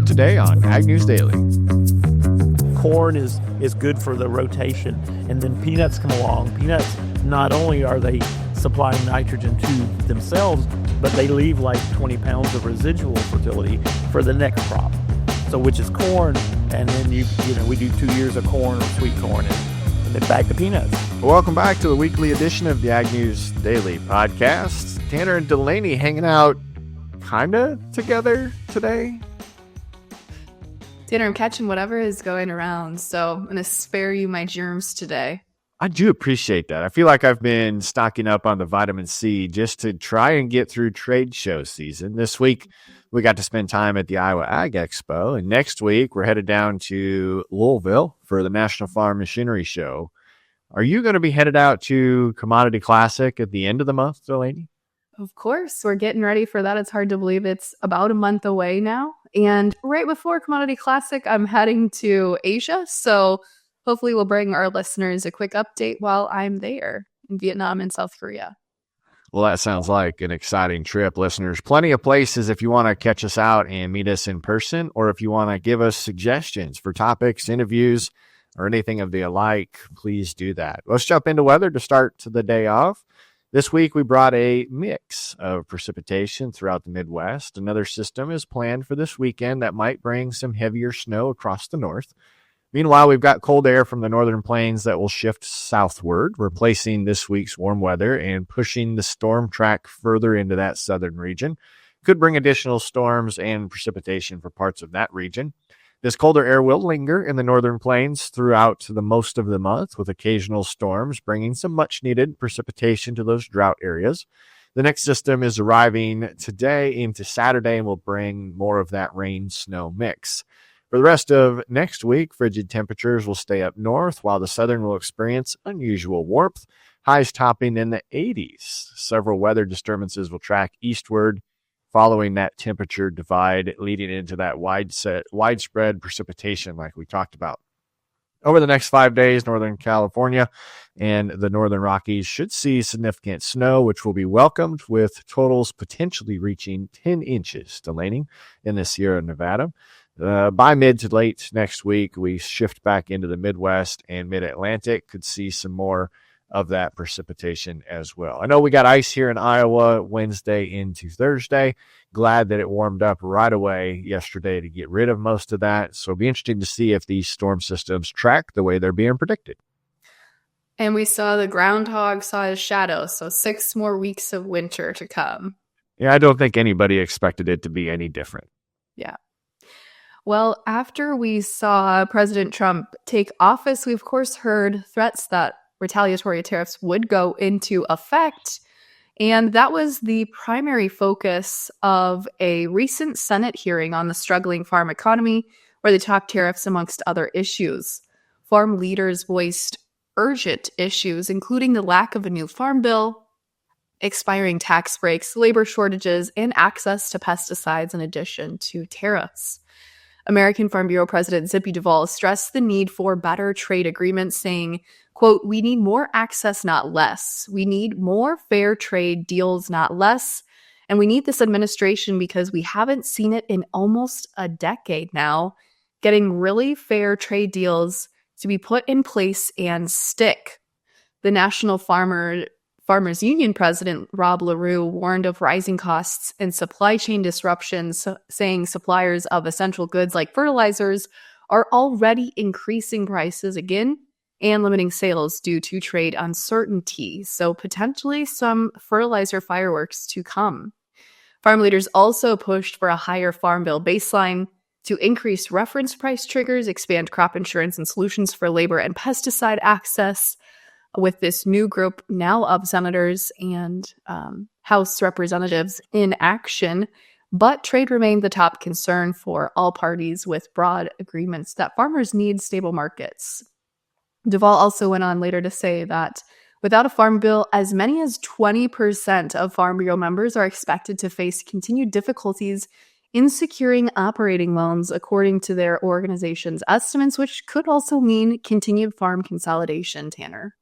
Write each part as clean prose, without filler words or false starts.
today on Ag News Daily. Corn is good for the rotation, and then peanuts come along. Peanuts, not only are they supplying nitrogen to themselves, but they leave like 20 pounds of residual fertility for the next crop. So which is corn, and then we do 2 years of corn or sweet corn, and then back to peanuts. Welcome back to the weekly edition of the Ag News Daily podcast. Tanner and Delaney hanging out kinda together today. Tanner, I'm catching whatever is going around, so I'm going to spare you my germs today. I do appreciate that. I feel like I've been stocking up on the vitamin C just to try and get through trade show season. This week, we got to spend time at the Iowa Ag Expo, and next week, we're headed down to Louisville for the National Farm Machinery Show. Are you going to be headed out to Commodity Classic at the end of the month, Delaney? Of course, we're getting ready for that. It's hard to believe it's about a month away now. And right before Commodity Classic, I'm heading to Asia, so hopefully we'll bring our listeners a quick update while I'm there in Vietnam and South Korea. Well, that sounds like an exciting trip, listeners. Plenty of places if you want to catch us out and meet us in person, or if you want to give us suggestions for topics, interviews, or anything of the alike, please do that. Let's jump into weather to start the day off. This week, we brought a mix of precipitation throughout the Midwest. Another system is planned for this weekend that might bring some heavier snow across the north. Meanwhile, we've got cold air from the northern plains that will shift southward, replacing this week's warm weather and pushing the storm track further into that southern region. Could bring additional storms and precipitation for parts of that region. This colder air will linger in the northern plains throughout the most of the month, with occasional storms bringing some much-needed precipitation to those drought areas. The next system is arriving today into Saturday and will bring more of that rain-snow mix. For the rest of next week, frigid temperatures will stay up north, while the southern will experience unusual warmth, highs topping in the 80s. Several weather disturbances will track eastward, following that temperature divide, leading into that widespread precipitation like we talked about. Over the next 5 days, Northern California and the Northern Rockies should see significant snow, which will be welcomed, with totals potentially reaching 10 inches, Delaney, in the Sierra Nevada. By mid to late next week, we shift back into the Midwest, and Mid-Atlantic could see some more of that precipitation as well. I know we got ice here in Iowa Wednesday into Thursday. Glad that it warmed up right away yesterday to get rid of most of that. So it'll be interesting to see if these storm systems track the way they're being predicted. And we saw the groundhog saw his shadow, so 6 more weeks of winter to come. Yeah, I don't think anybody expected it to be any different. Yeah. Well, after we saw President Trump take office, we of course heard threats that retaliatory tariffs would go into effect. And that was the primary focus of a recent Senate hearing on the struggling farm economy, where they talked tariffs amongst other issues. Farm leaders voiced urgent issues, including the lack of a new farm bill, expiring tax breaks, labor shortages, and access to pesticides in addition to tariffs. American Farm Bureau President Zippy Duvall stressed the need for better trade agreements, saying, quote, "We need more access, not less. We need more fair trade deals, not less. And we need this administration because we haven't seen it in almost a decade now, getting really fair trade deals to be put in place and stick." The National Farmers Union President Rob LaRue warned of rising costs and supply chain disruptions, saying suppliers of essential goods like fertilizers are already increasing prices again and limiting sales due to trade uncertainty. So potentially some fertilizer fireworks to come. Farm leaders also pushed for a higher farm bill baseline, to increase reference price triggers, expand crop insurance and solutions for labor and pesticide access, with this new group now of senators and House representatives in action. But trade remained the top concern for all parties, with broad agreements that farmers need stable markets. Duvall also went on later to say that without a farm bill, as many as 20% of Farm Bureau members are expected to face continued difficulties in securing operating loans, according to their organization's estimates, which could also mean continued farm consolidation, Tanner.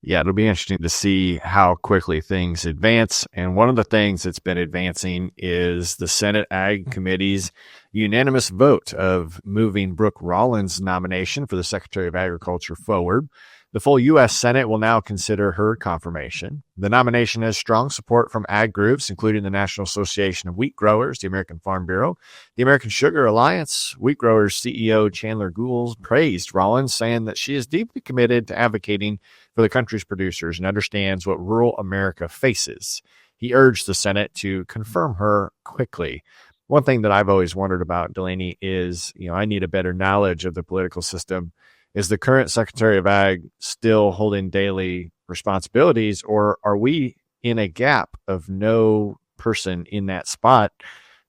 Yeah, it'll be interesting to see how quickly things advance. And one of the things that's been advancing is the Senate Ag Committee's unanimous vote of moving Brooke Rollins' nomination for the Secretary of Agriculture forward. The full U.S. Senate will now consider her confirmation. The nomination has strong support from ag groups, including the National Association of Wheat Growers, the American Farm Bureau, the American Sugar Alliance. Wheat Growers CEO Chandler Gould praised Rollins, saying that she is deeply committed to advocating for the country's producers and understands what rural America faces. He urged the Senate to confirm her quickly. One thing that I've always wondered about, Delaney, is, I need a better knowledge of the political system. Is the current Secretary of Ag still holding daily responsibilities, or are we in a gap of no person in that spot?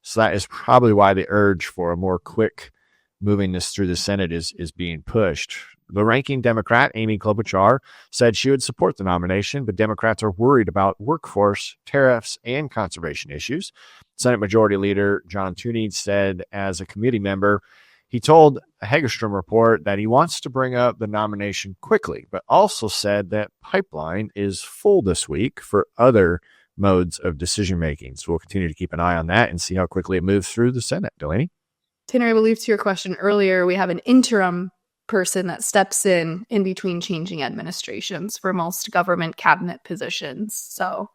So that is probably why the urge for a more quick moving this through the Senate is being pushed. The ranking Democrat, Amy Klobuchar, said she would support the nomination, but Democrats are worried about workforce, tariffs, and conservation issues. Senate Majority Leader John Thune said, as a committee member, he told a Hagestrom report that he wants to bring up the nomination quickly, but also said that pipeline is full this week for other modes of decision-making. So we'll continue to keep an eye on that and see how quickly it moves through the Senate. Delaney? Tanner, I believe to your question earlier, we have an interim person that steps in between changing administrations for most government cabinet positions. So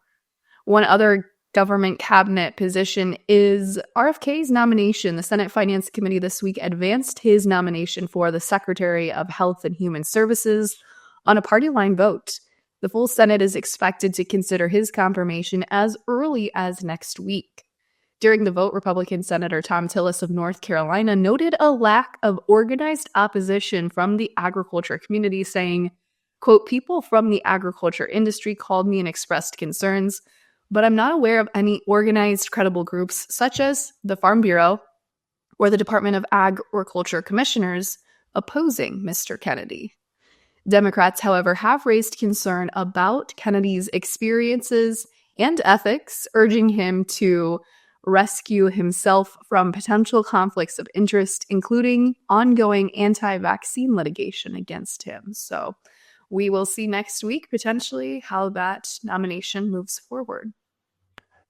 one other government cabinet position is RFK's nomination. The Senate Finance Committee this week advanced his nomination for the Secretary of Health and Human Services on a party line vote. The full Senate is expected to consider his confirmation as early as next week. During the vote, Republican Senator Tom Tillis of North Carolina noted a lack of organized opposition from the agriculture community, saying, quote, "People from the agriculture industry called me and expressed concerns, but I'm not aware of any organized, credible groups such as the Farm Bureau or the Department of Agriculture commissioners opposing Mr. Kennedy." Democrats, however, have raised concern about Kennedy's experiences and ethics, urging him to rescue himself from potential conflicts of interest, including ongoing anti-vaccine litigation against him. So we will see next week, potentially, how that nomination moves forward.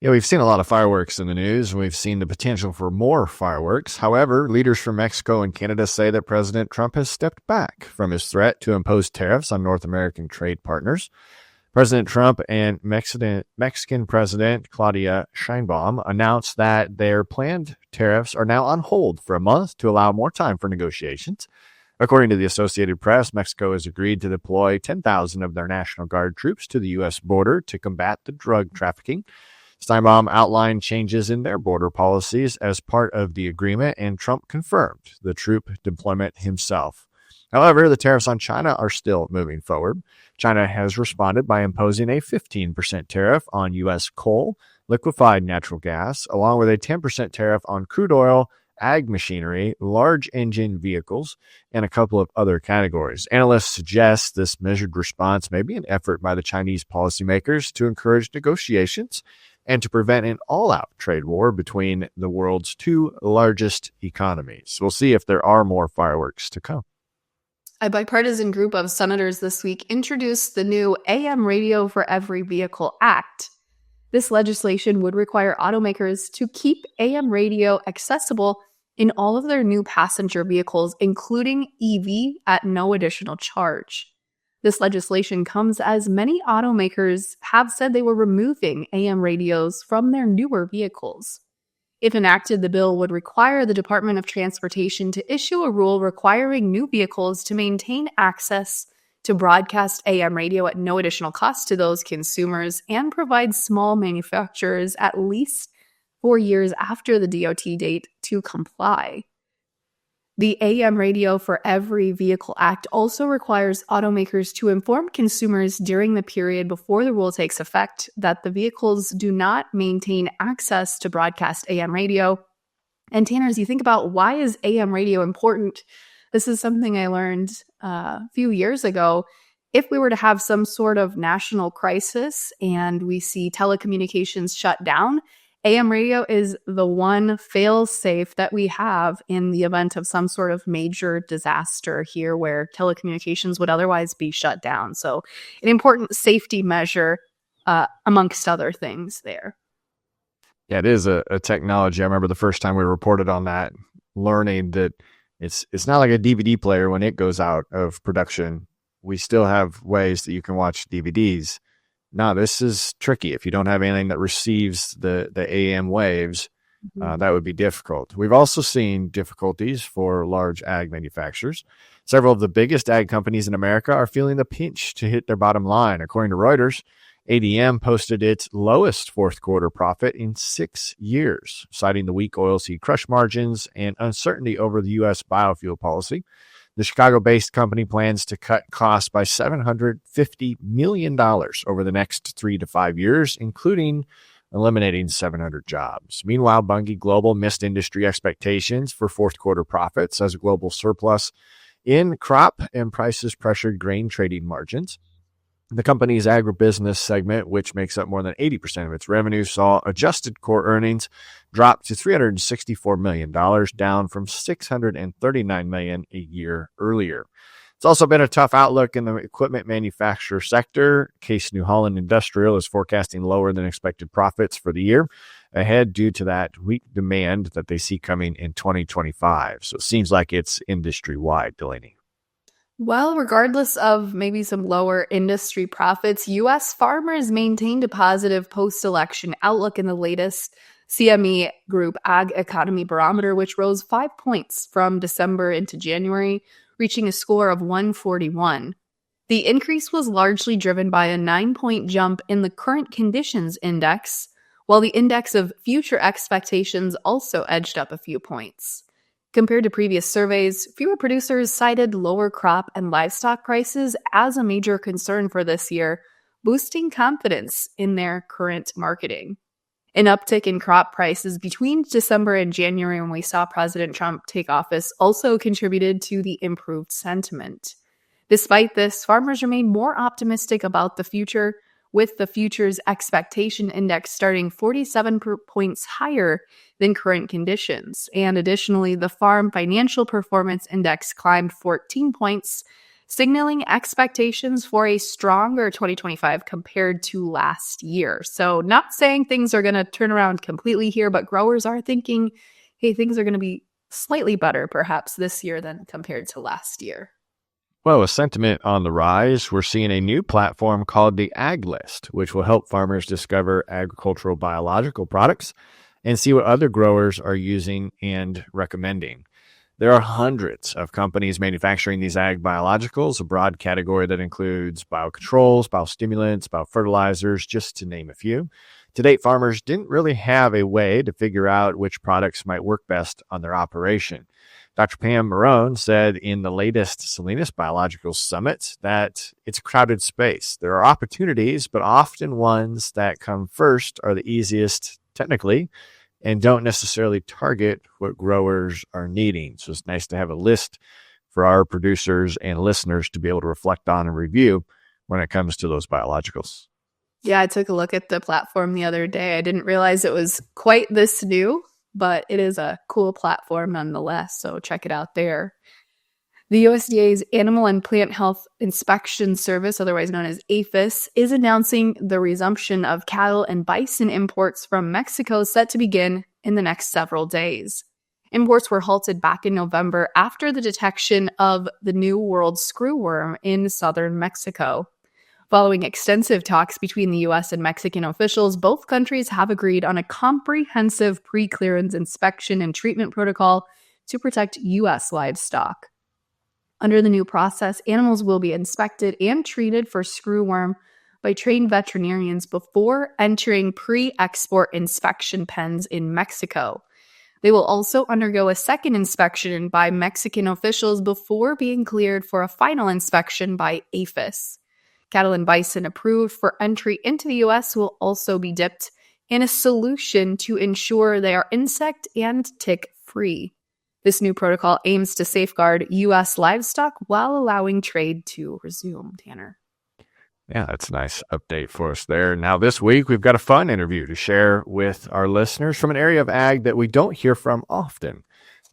Yeah, we've seen a lot of fireworks in the news, and we've seen the potential for more fireworks. However, leaders from Mexico and Canada say that President Trump has stepped back from his threat to impose tariffs on North American trade partners. President Trump and Mexican President Claudia Sheinbaum announced that their planned tariffs are now on hold for a month to allow more time for negotiations. According to the Associated Press, Mexico has agreed to deploy 10,000 of their National Guard troops to the U.S. border to combat the drug trafficking. Steinbaum outlined changes in their border policies as part of the agreement, and Trump confirmed the troop deployment himself. However, the tariffs on China are still moving forward. China has responded by imposing a 15% tariff on U.S. coal, liquefied natural gas, along with a 10% tariff on crude oil, ag machinery, large engine vehicles, and a couple of other categories. Analysts suggest this measured response may be an effort by the Chinese policymakers to encourage negotiations and to prevent an all-out trade war between the world's two largest economies. We'll see if there are more fireworks to come. A bipartisan group of senators this week introduced the new AM Radio for Every Vehicle Act. This legislation would require automakers to keep AM radio accessible in all of their new passenger vehicles, including EV, at no additional charge. This legislation comes as many automakers have said they were removing AM radios from their newer vehicles. If enacted, the bill would require the Department of Transportation to issue a rule requiring new vehicles to maintain access to broadcast AM radio at no additional cost to those consumers and provide small manufacturers at least 4 years after the DOT date to comply. The AM Radio for Every Vehicle Act also requires automakers to inform consumers during the period before the rule takes effect that the vehicles do not maintain access to broadcast AM radio. And Tanner, as you think about why is AM radio important, this is something I learned a few years ago. If we were to have some sort of national crisis and we see telecommunications shut down, AM radio is the one fail-safe that we have in the event of some sort of major disaster here where telecommunications would otherwise be shut down. So an important safety measure amongst other things there. Yeah, it is a technology. I remember the first time we reported on that, learning that it's not like a DVD player when it goes out of production. We still have ways that you can watch DVDs. No, this is tricky. If you don't have anything that receives the AM waves, that would be difficult. We've also seen difficulties for large ag manufacturers. Several of the biggest ag companies in America are feeling the pinch to hit their bottom line. According to Reuters, ADM posted its lowest fourth quarter profit in 6 years, citing the weak oilseed crush margins and uncertainty over the U.S. biofuel policy. The Chicago-based company plans to cut costs by $750 million over the next 3 to 5 years, including eliminating 700 jobs. Meanwhile, Bunge Global missed industry expectations for fourth quarter profits as a global surplus in crop and prices pressured grain trading margins. The company's agribusiness segment, which makes up more than 80% of its revenue, saw adjusted core earnings drop to $364 million, down from $639 million a year earlier. It's also been a tough outlook in the equipment manufacturer sector. Case New Holland Industrial is forecasting lower than expected profits for the year ahead due to that weak demand that they see coming in 2025. So it seems like it's industry-wide, Delaney. Well, regardless of maybe some lower industry profits, U.S. farmers maintained a positive post-election outlook in the latest CME Group Ag Economy Barometer, which rose 5 points from December into January, reaching a score of 141. The increase was largely driven by a 9-point jump in the current conditions index, while the index of future expectations also edged up a few points. Compared to previous surveys, fewer producers cited lower crop and livestock prices as a major concern for this year, boosting confidence in their current marketing. An uptick in crop prices between December and January when we saw President Trump take office also contributed to the improved sentiment. Despite this, farmers remain more optimistic about the future, with the futures expectation index starting 47 points higher than current conditions. And additionally, the Farm Financial Performance Index climbed 14 points, signaling expectations for a stronger 2025 compared to last year. So not saying things are going to turn around completely here, but growers are thinking, hey, things are going to be slightly better perhaps this year than compared to last year. Well, with sentiment on the rise, we're seeing a new platform called the Ag List, which will help farmers discover agricultural biological products and see what other growers are using and recommending. There are hundreds of companies manufacturing these ag biologicals, a broad category that includes biocontrols, biostimulants, biofertilizers, just to name a few. To date, farmers didn't really have a way to figure out which products might work best on their operation. Dr. Pam Marone said in the latest Salinas Biologicals Summit that it's a crowded space. There are opportunities, but often ones that come first are the easiest technically and don't necessarily target what growers are needing. So it's nice to have a list for our producers and listeners to be able to reflect on and review when it comes to those biologicals. Yeah, I took a look at the platform the other day. I didn't realize it was quite this new, but it is a cool platform nonetheless, so check it out there. The USDA's Animal and Plant Health Inspection Service, otherwise known as APHIS, is announcing the resumption of cattle and bison imports from Mexico set to begin in the next several days. Imports were halted back in November after the detection of the New World screwworm in southern Mexico. Following extensive talks between the U.S. and Mexican officials, both countries have agreed on a comprehensive pre-clearance inspection and treatment protocol to protect U.S. livestock. Under the new process, animals will be inspected and treated for screwworm by trained veterinarians before entering pre-export inspection pens in Mexico. They will also undergo a second inspection by Mexican officials before being cleared for a final inspection by APHIS. Cattle and bison approved for entry into the U.S. will also be dipped in a solution to ensure they are insect and tick-free. This new protocol aims to safeguard U.S. livestock while allowing trade to resume, Tanner. Yeah, that's a nice update for us there. Now, this week, we've got a fun interview to share with our listeners from an area of ag that we don't hear from often.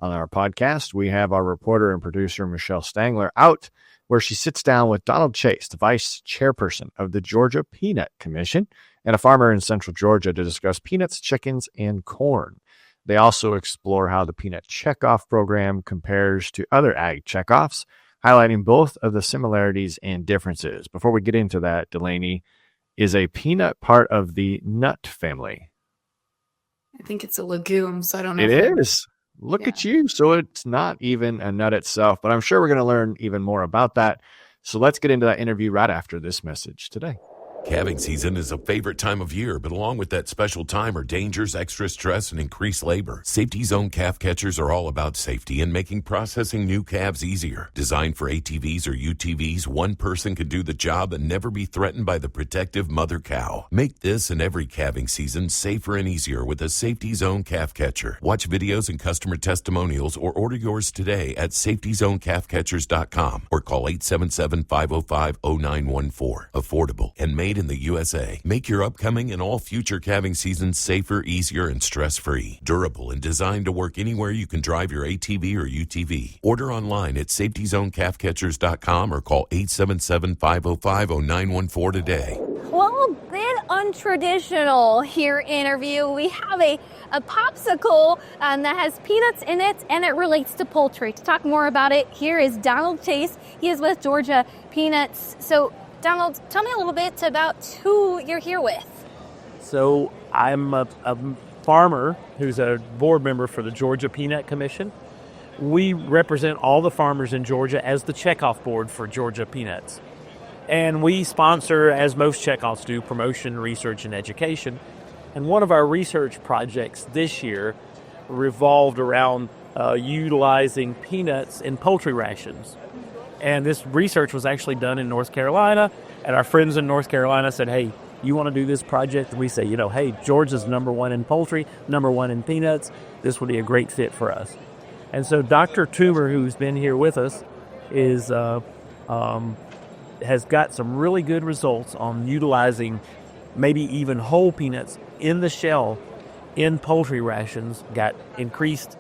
On our podcast, we have our reporter and producer, Michelle Stangler, out where she sits down with Donald Chase, the vice chairperson of the Georgia Peanut Commission, and a farmer in central Georgia to discuss peanuts, chickens, and corn. They also explore how the peanut checkoff program compares to other ag checkoffs, highlighting both of the similarities and differences. Before we get into that, Delaney, is a peanut part of the nut family? I think it's a legume, so I don't know. It is. Look at you. So it's not even a nut itself, but I'm sure we're going to learn even more about that. So let's get into that interview right after this message today. Calving season is a favorite time of year, but along with that special time are dangers, extra stress, and increased labor. Safety Zone calf catchers are all about safety and making processing new calves easier. Designed for ATVs or UTVs, one person can do the job and never be threatened by the protective mother cow. Make this and every calving season safer and easier with a Safety Zone calf catcher. Watch videos and customer testimonials or order yours today at safetyzonecalfcatchers.com or call 877-505-0914. Affordable and made in the USA. Make your upcoming and all future calving seasons safer, easier, and stress-free. Durable and designed to work anywhere you can drive your ATV or UTV. Order online at safetyzonecalfcatchers.com or call 877-505-0914 today. Well, a bit untraditional here interview. We have a popsicle that has peanuts in it, and it relates to poultry. To talk more about it, here is Donald Chase. He is with Georgia Peanuts. So, Donald, tell me a little bit about who you're here with. So I'm a farmer who's a board member for the Georgia Peanut Commission. We represent all the farmers in Georgia as the Checkoff board for Georgia Peanuts. And we sponsor, as most checkoffs do, promotion, research, and education. And one of our research projects this year revolved around utilizing peanuts in poultry rations. And this research was actually done in North Carolina, and our friends in North Carolina said, hey, you want to do this project? And we say, hey, Georgia's number one in poultry, number one in peanuts. This would be a great fit for us. And so Dr. Toomer, who's been here with us, has got some really good results on utilizing maybe even whole peanuts in the shell in poultry rations, got increased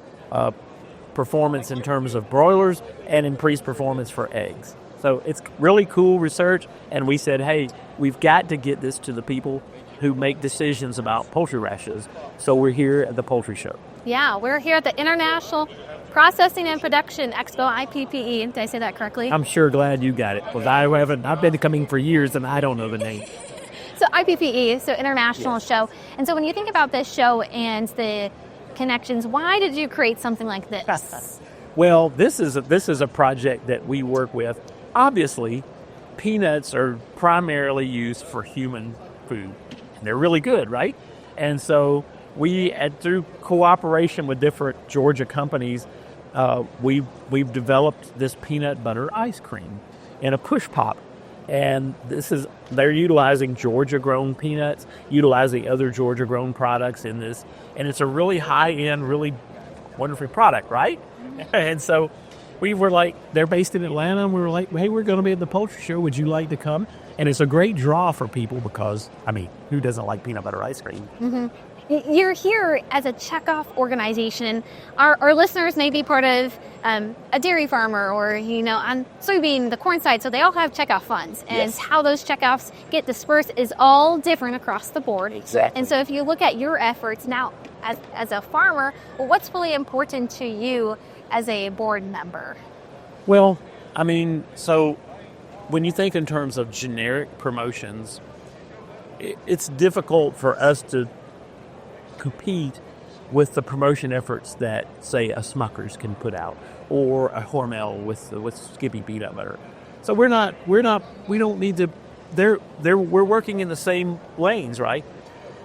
performance in terms of broilers and increased performance for eggs. So it's really cool research, and we said, hey, we've got to get this to the people who make decisions about poultry rations. So we're here at the Poultry Show. Yeah, we're here at the International Processing and Production Expo, IPPE. Did I say that correctly? I'm sure glad you got it, because I've been coming for years and I don't know the name. So IPPE, so International Show. And so when you think about this show and the connections, why did you create something like this? Well, this is a project that we work with. Obviously, peanuts are primarily used for human food. And they're really good, right? And so we, through cooperation with different Georgia companies, we've developed this peanut butter ice cream in a push pop. And they're utilizing Georgia-grown peanuts, utilizing other Georgia-grown products in this. And it's a really high-end, really wonderful product, right? And so we were like, they're based in Atlanta, and we were like, hey, we're going to be at the Poultry Show. Would you like to come? And it's a great draw for people because, who doesn't like peanut butter ice cream? Mm-hmm. You're here as a checkoff organization. Our listeners may be part of a dairy farmer or, on soybean, the corn side, so they all have checkoff funds. And Yes. how those checkoffs get dispersed is all different across the board. Exactly. And so if you look at your efforts now as a farmer, what's really important to you as a board member? Well, so when you think in terms of generic promotions, it's difficult for us to compete with the promotion efforts that, say, a Smucker's can put out, or a Hormel with Skippy peanut butter. So we don't need to. We're working in the same lanes, right?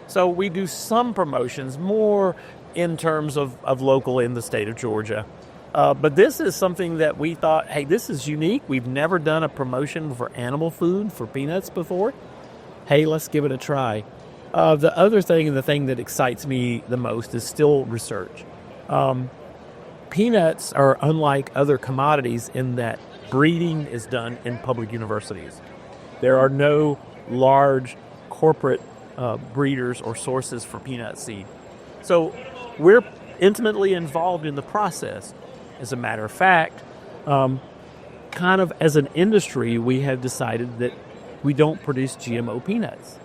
So we do some promotions more in terms of local in the state of Georgia. But this is something that we thought, hey, this is unique. We've never done a promotion for animal food for peanuts before. Hey, let's give it a try. The other thing, and the thing that excites me the most, is still research. Peanuts are unlike other commodities in that breeding is done in public universities. There are no large corporate breeders or sources for peanut seed. So we're intimately involved in the process. As a matter of fact, kind of as an industry, we have decided that we don't produce GMO peanuts.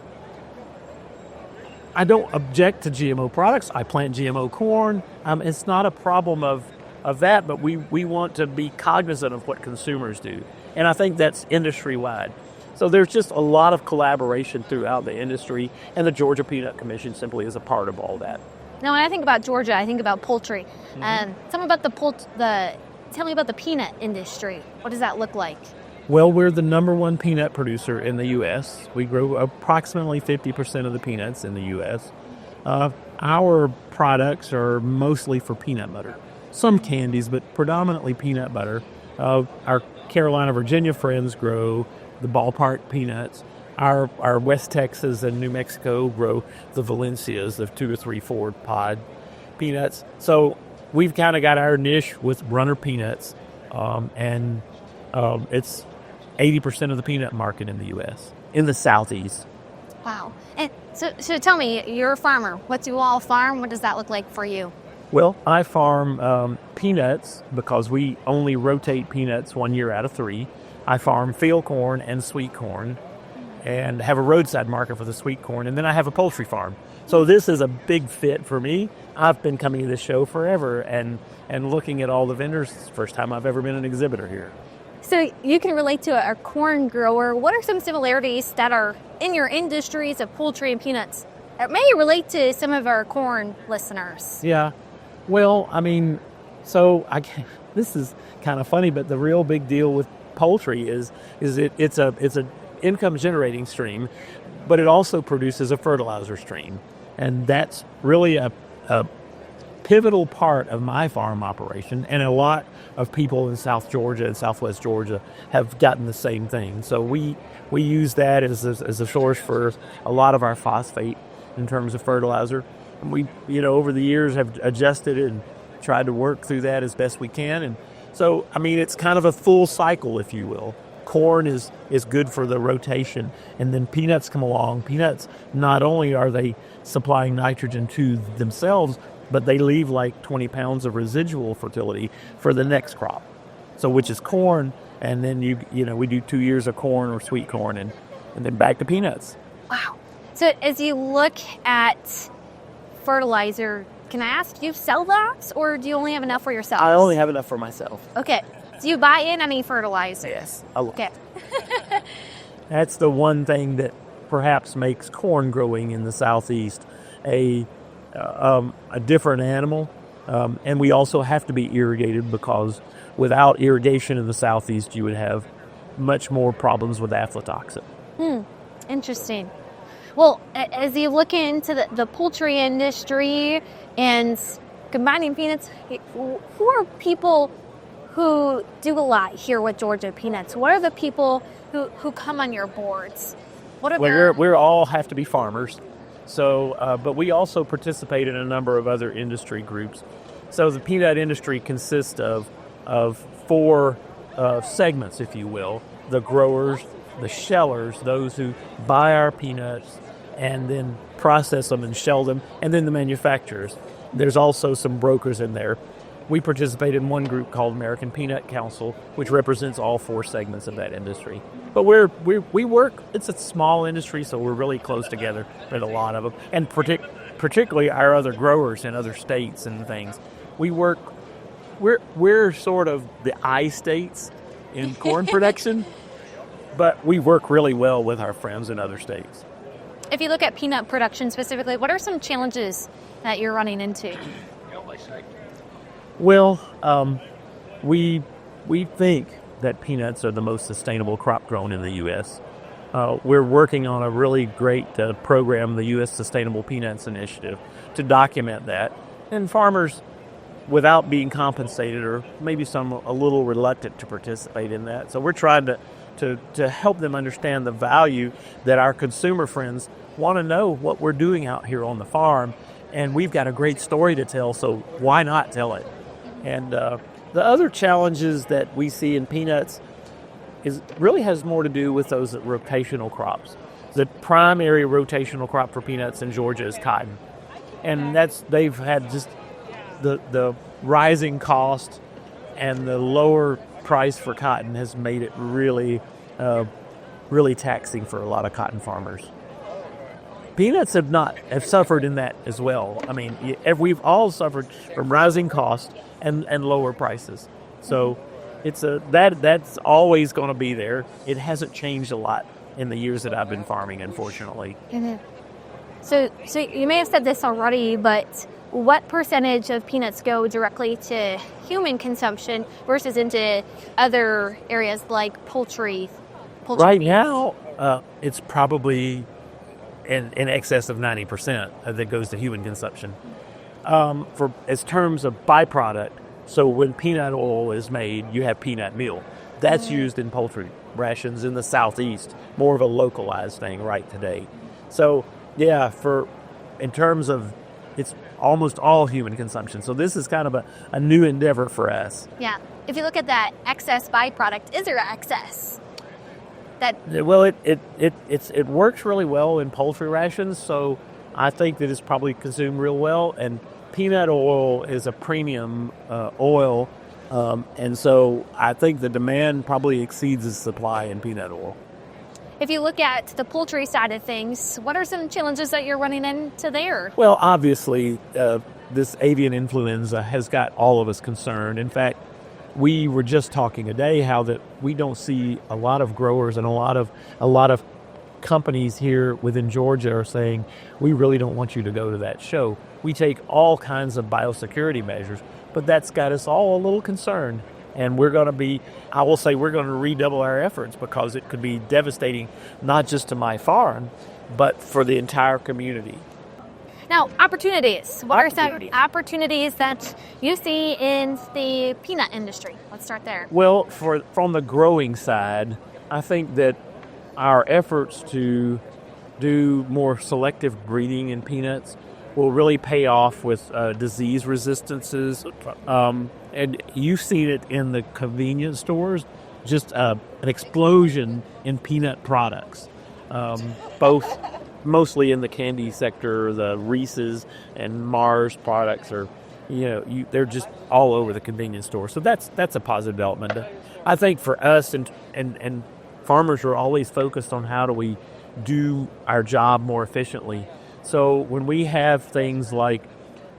I don't object to GMO products. I plant GMO corn. It's not a problem of that, but we want to be cognizant of what consumers do. And I think that's industry-wide. So there's just a lot of collaboration throughout the industry, and the Georgia Peanut Commission simply is a part of all that. Now, when I think about Georgia, I think about poultry. Tell me about the peanut industry. What does that look like? Well, we're the number one peanut producer in the U.S. We grow approximately 50% of the peanuts in the U.S. Our products are mostly for peanut butter. Some candies, but predominantly peanut butter. Our Carolina, Virginia friends grow the ballpark peanuts. Our West Texas and New Mexico grow the Valencias, the 2 or 3, 4 pod peanuts. So we've kind of got our niche with runner peanuts, and it's 80% of the peanut market in the U.S., in the Southeast. Wow. And so tell me, you're a farmer. What do you all farm? What does that look like for you? Well, I farm peanuts because we only rotate peanuts 1 year out of 3. I farm field corn and sweet corn and have a roadside market for the sweet corn, and then I have a poultry farm. So this is a big fit for me. I've been coming to this show forever and looking at all the vendors. It's the first time I've ever been an exhibitor here. So you can relate to a corn grower. What are some similarities that are in your industries of poultry and peanuts that may relate to some of our corn listeners? Yeah. Well, I mean, this is kind of funny, but the real big deal with poultry is it's an income generating stream, but it also produces a fertilizer stream, and that's really a pivotal part of my farm operation. And a lot of people in South Georgia and Southwest Georgia have gotten the same thing. So we use that as a source for a lot of our phosphate in terms of fertilizer. And we, over the years have adjusted it and tried to work through that as best we can. And so, I mean, it's kind of a full cycle, if you will. Corn is good for the rotation, and then peanuts come along. Peanuts, not only are they supplying nitrogen to themselves, but they leave like 20 pounds of residual fertility for the next crop. So, which is corn, and then we do 2 years of corn or sweet corn, and then back to peanuts. Wow. So as you look at fertilizer, can I ask, do you sell that, or do you only have enough for yourself? I only have enough for myself. Okay. Do you buy in any fertilizer? Yes. Okay. That's the one thing that perhaps makes corn growing in the Southeast a different animal. And we also have to be irrigated, because without irrigation in the Southeast, you would have much more problems with aflatoxin. Interesting. Well, as you look into the poultry industry and combining peanuts, who are people who do a lot here with Georgia Peanuts? What are the people who come on your boards? What about? We all have to be farmers. So, but we also participate in a number of other industry groups. So the peanut industry consists of 4 segments, if you will: the growers, the shellers, those who buy our peanuts and then process them and shell them, and then the manufacturers. There's also some brokers in there. We participate in one group called American Peanut Council, which represents all 4 segments of that industry. But we work, it's a small industry, so we're really close together with a lot of them. And particularly our other growers in other states and things. We're sort of the I states in corn production, but we work really well with our friends in other states. If you look at peanut production specifically, what are some challenges that you're running into? Well, we think that peanuts are the most sustainable crop grown in the U.S. We're working on a really great program, the U.S. Sustainable Peanuts Initiative, to document that. And farmers, without being compensated, or maybe some a little reluctant to participate in that. So we're trying to help them understand the value that our consumer friends want to know what we're doing out here on the farm. And we've got a great story to tell, so why not tell it? And the other challenges that we see in peanuts, really has more to do with those rotational crops. The primary rotational crop for peanuts in Georgia is cotton, and they've had just the rising cost and the lower price for cotton has made it really taxing for a lot of cotton farmers. Peanuts have suffered in that as well. I mean, we've all suffered from rising costs and lower prices. So that's always going to be there. It hasn't changed a lot in the years that I've been farming, unfortunately. Mm-hmm. So you may have said this already, but what percentage of peanuts go directly to human consumption versus into other areas like poultry? Right feeds? now, it's probably in excess of 90% that goes to human consumption. For as terms of byproduct, so when peanut oil is made, you have peanut meal. That's used in poultry rations in the Southeast, more of a localized thing right today. So yeah, in terms of, it's almost all human consumption. So this is kind of a new endeavor for us. Yeah. If you look at that excess byproduct, is there excess? Well, it works really well in poultry rations, so I think that it's probably consumed real well. And peanut oil is a premium oil, and so I think the demand probably exceeds the supply in peanut oil. If you look at the poultry side of things, what are some challenges that you're running into there? Well, obviously, this avian influenza has got all of us concerned. In fact, we were just talking today how that we don't see a lot of growers and a lot of companies here within Georgia are saying, we really don't want you to go to that show. We take all kinds of biosecurity measures, but that's got us all a little concerned. And we're going to redouble our efforts because it could be devastating, not just to my farm, but for the entire community. Now, opportunities. What are some opportunities that you see in the peanut industry? Let's start there. Well, from the growing side, I think that our efforts to do more selective breeding in peanuts will really pay off with disease resistances. And you've seen it in the convenience stores, just an explosion in peanut products, both mostly in the candy sector. The Reese's and Mars products are, they're just all over the convenience store. So that's a positive development. I think for us and farmers are always focused on how do we do our job more efficiently. So when we have things like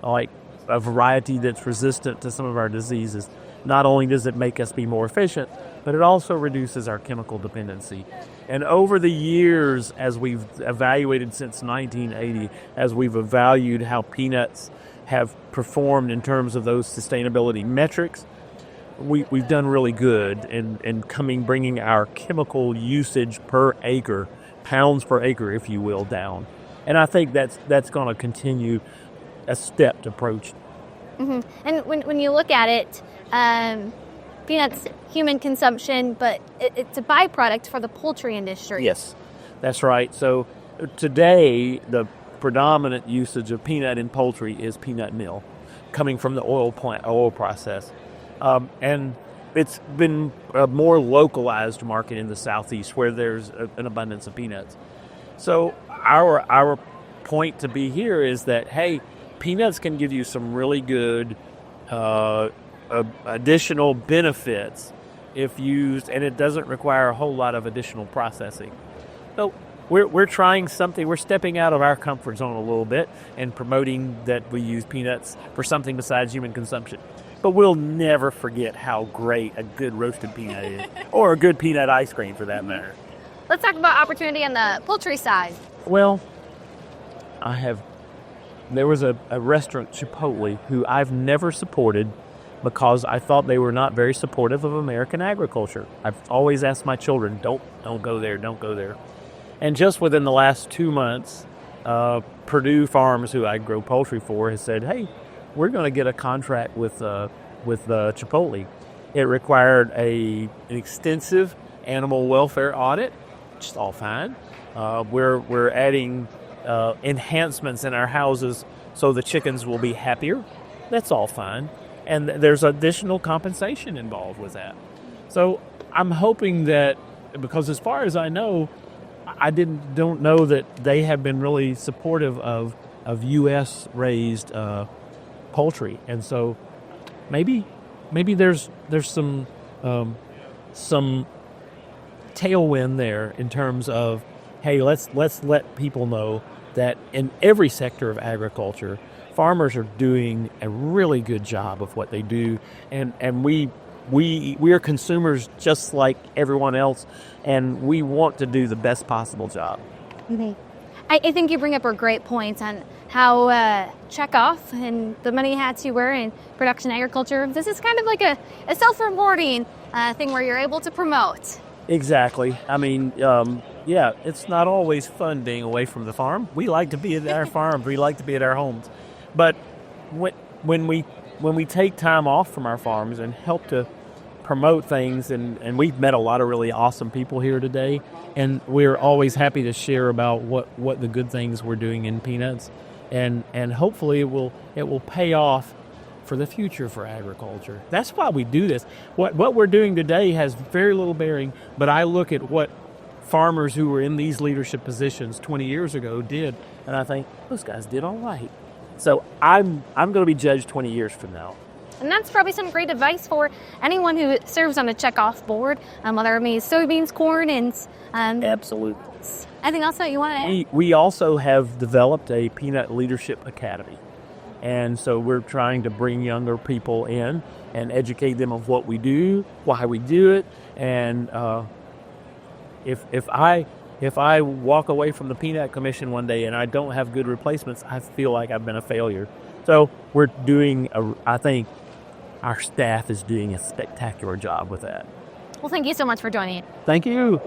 a variety that's resistant to some of our diseases, not only does it make us be more efficient, but it also reduces our chemical dependency. And over the years, as we've evaluated since 1980, as we've evaluated how peanuts have performed in terms of those sustainability metrics, we've done really good in bringing our chemical usage per acre, pounds per acre, if you will, down. And I think that's going to continue a stepped approach. Mm-hmm. And when you look at it, peanuts, human consumption, but it's a byproduct for the poultry industry. Yes, that's right. So today, the predominant usage of peanut in poultry is peanut meal, coming from the oil process. And it's been a more localized market in the Southeast where there's an abundance of peanuts. So our point to be here is that, hey, peanuts can give you some really good additional benefits if used, and it doesn't require a whole lot of additional processing. So we're trying something. We're stepping out of our comfort zone a little bit and promoting that we use peanuts for something besides human consumption. But we'll never forget how great a good roasted peanut is, or a good peanut ice cream for that matter. Let's talk about opportunity on the poultry side. Well, there was a restaurant, Chipotle, who I've never supported because I thought they were not very supportive of American agriculture. I've always asked my children, don't go there, don't go there. And just within the last 2 months, Purdue Farms, who I grow poultry for, has said, hey, we're going to get a contract with Chipotle. It required an extensive animal welfare audit, which is all fine. We're adding enhancements in our houses so the chickens will be happier. That's all fine. And there's additional compensation involved with that. So I'm hoping that, because as far as I know, I don't know that they have been really supportive of U.S. raised poultry, and so maybe there's some tailwind there in terms of, hey, let's let people know that in every sector of agriculture, farmers are doing a really good job of what they do, and we are consumers just like everyone else, and we want to do the best possible job. Mm-hmm. I think you bring up a great point on how Checkoff and the many hats you wear in production agriculture, this is kind of like a self-rewarding thing where you're able to promote. Exactly. I mean, it's not always fun being away from the farm. We like to be at our farms. We like to be at our homes. But when we take time off from our farms and help to promote things, and we've met a lot of really awesome people here today, and we're always happy to share about what the good things we're doing in peanuts, and hopefully it will pay off for the future for agriculture. That's why we do this. What we're doing today has very little bearing, but I look at what farmers who were in these leadership positions 20 years ago did, and I think those guys did all right. So I'm going to be judged 20 years from now. And that's probably some great advice for anyone who serves on a Checkoff board, whether it means soybeans, corn, and Absolutely. anything else that you want to add? We also have developed a Peanut Leadership Academy. And so we're trying to bring younger people in and educate them of what we do, why we do it. And if I walk away from the Peanut Commission one day and I don't have good replacements, I feel like I've been a failure. So we're doing, I think our staff is doing a spectacular job with that. Well, thank you so much for joining. Thank you.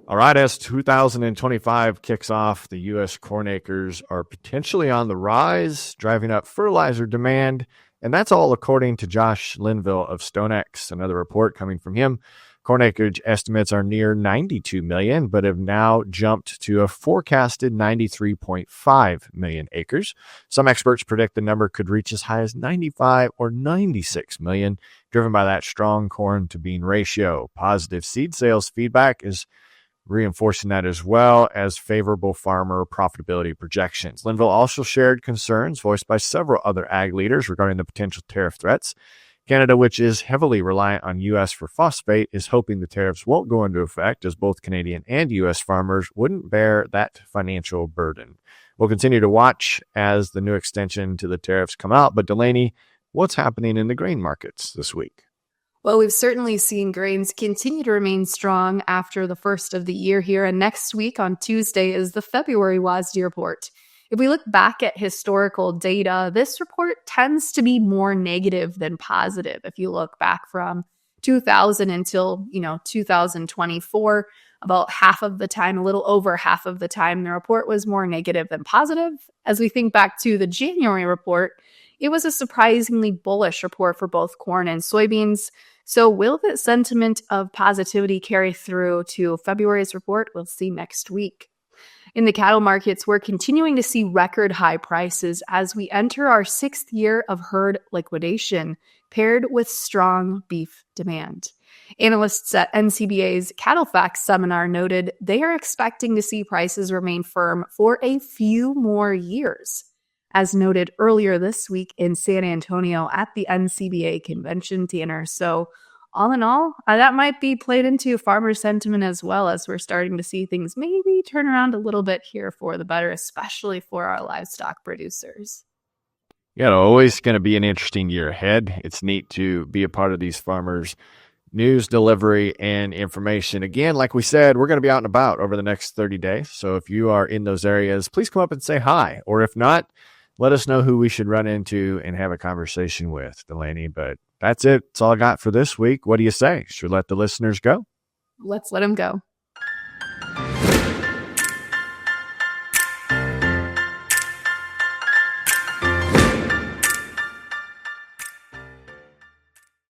All right, as 2025 kicks off, the U.S. corn acres are potentially on the rise, driving up fertilizer demand, and that's all according to Josh Linville of StoneX. Another report coming from him. Corn acreage estimates are near 92 million, but have now jumped to a forecasted 93.5 million acres. Some experts predict the number could reach as high as 95 or 96 million, driven by that strong corn to bean ratio. Positive seed sales feedback is reinforcing that, as well as favorable farmer profitability projections. Linville also shared concerns voiced by several other ag leaders regarding the potential tariff threats. Canada, which is heavily reliant on U.S. for phosphate, is hoping the tariffs won't go into effect, as both Canadian and U.S. farmers wouldn't bear that financial burden. We'll continue to watch as the new extension to the tariffs come out. But Delaney, what's happening in the grain markets this week? Well, we've certainly seen grains continue to remain strong after the first of the year here. And next week on Tuesday is the February WASDE report. If we look back at historical data, this report tends to be more negative than positive. If you look back from 2000 until 2024, about half of the time, a little over half of the time, the report was more negative than positive. As we think back to the January report, it was a surprisingly bullish report for both corn and soybeans. So will the sentiment of positivity carry through to February's report? We'll see next week. In the cattle markets, we're continuing to see record high prices as we enter our 6th year of herd liquidation, paired with strong beef demand. Analysts at NCBA's Cattle Facts seminar noted they are expecting to see prices remain firm for a few more years. As noted earlier this week in San Antonio at the NCBA convention, Tanner. So all in all, that might be played into farmer sentiment as well, as we're starting to see things maybe turn around a little bit here for the better, especially for our livestock producers. Yeah, always going to be an interesting year ahead. It's neat to be a part of these farmers' news delivery and information. Again, like we said, we're going to be out and about over the next 30 days. So if you are in those areas, please come up and say hi. Or if not, let us know who we should run into and have a conversation with, Delaney. But that's it. That's all I got for this week. What do you say? Should we let the listeners go? Let's let them go.